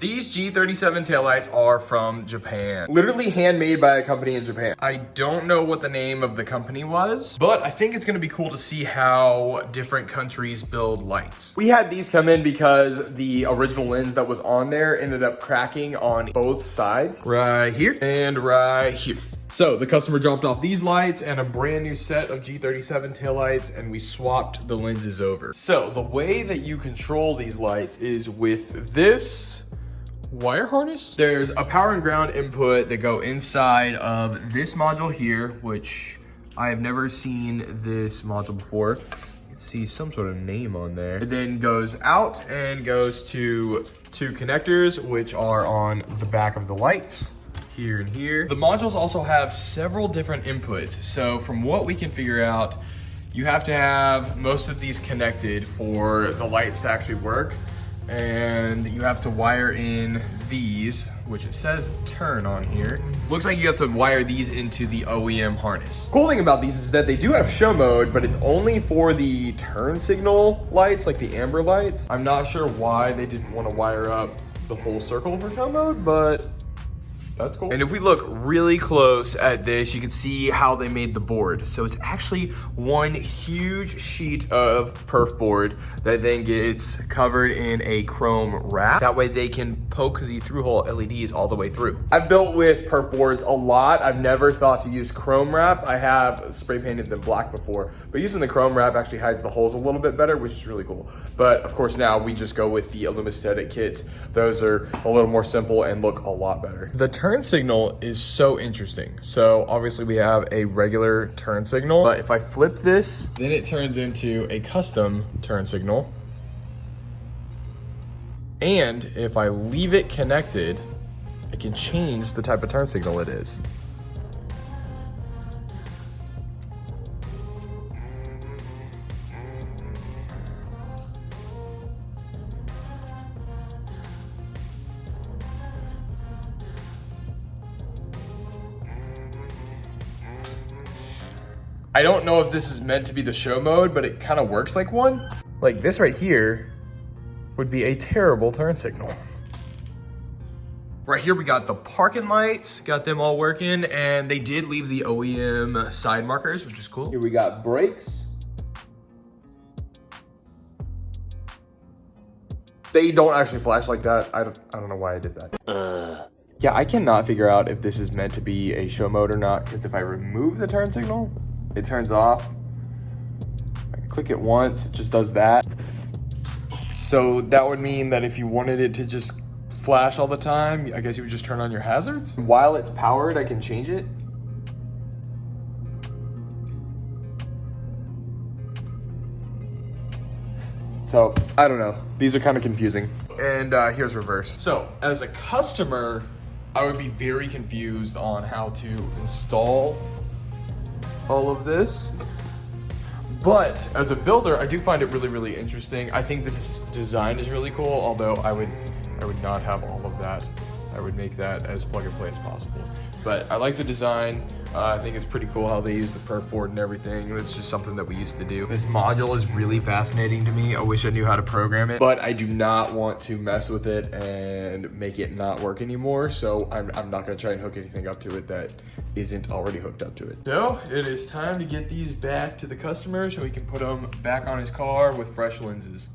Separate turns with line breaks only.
These G37 taillights are from Japan.
Literally handmade by a company in Japan.
I don't know what the name of the company was, but I think it's gonna be cool to see how different countries build lights.
We had these come in because the original lens that was on there ended up cracking on both sides.
Right here and right here. So the customer dropped off these lights and a brand new set of G37 taillights, and we swapped the lenses over. So the way that you control these lights is with this wire harness. There's a power and ground input that go inside of this module here, which I have never seen this module before. You can see some sort of name on there. It then goes out and goes to two connectors, which are on the back of the lights. Here and here. The modules also have several different inputs. So from what we can figure out, you have to have most of these connected for the lights to actually work. And you have to wire in these, which it says turn on here. Looks like you have to wire these into the OEM harness.
Cool thing about these is that they do have show mode, but it's only for the turn signal lights, like the amber lights.
I'm not sure why they didn't want to wire up the whole circle for show mode, but that's cool. And if we look really close at this, you can see how they made the board. So it's actually one huge sheet of perf board that then gets covered in a chrome wrap. That way they can poke the through-hole LEDs all the way through.
I've built with perf boards a lot. I've never thought to use chrome wrap. I have spray painted them black before, but using the chrome wrap actually hides the holes a little bit better, which is really cool. But of course now we just go with the Alumistatic kits. Those are a little more simple and look a lot better.
The turn signal is so interesting. So obviously we have a regular turn signal, but if I flip this, then it turns into a custom turn signal. And if I leave it connected, I can change the type of turn signal it is. I don't know if this is meant to be the show mode, but it kind of works like one. Like this right here would be a terrible turn signal. Right here we got the parking lights, got them all working, and they did leave the OEM side markers, which is cool.
Here we got brakes. They don't actually flash like that. I don't know why I did that. Yeah, I cannot figure out if this is meant to be a show mode or not, because if I remove the turn signal, it turns off. I click it once, it just does that. So that would mean that if you wanted it to just flash all the time, I guess you would just turn on your hazards. While it's powered, I can change it. So, I don't know. These are kind of confusing.
And here's reverse. So as a customer, I would be very confused on how to install all of this. But as a builder, I do find it really, really interesting. I think this design is really cool, although I would not have all of that. I would make that as plug and play as possible. But I like the design. I think it's pretty cool how they use the perf board and everything. It's just something that we used to do. This module is really fascinating to me. I wish I knew how to program it,
But I do not want to mess with it and make it not work anymore. So I'm not gonna try and hook anything up to it that isn't already hooked up to it.
So it is time to get these back to the customer so he can put them back on his car with fresh lenses.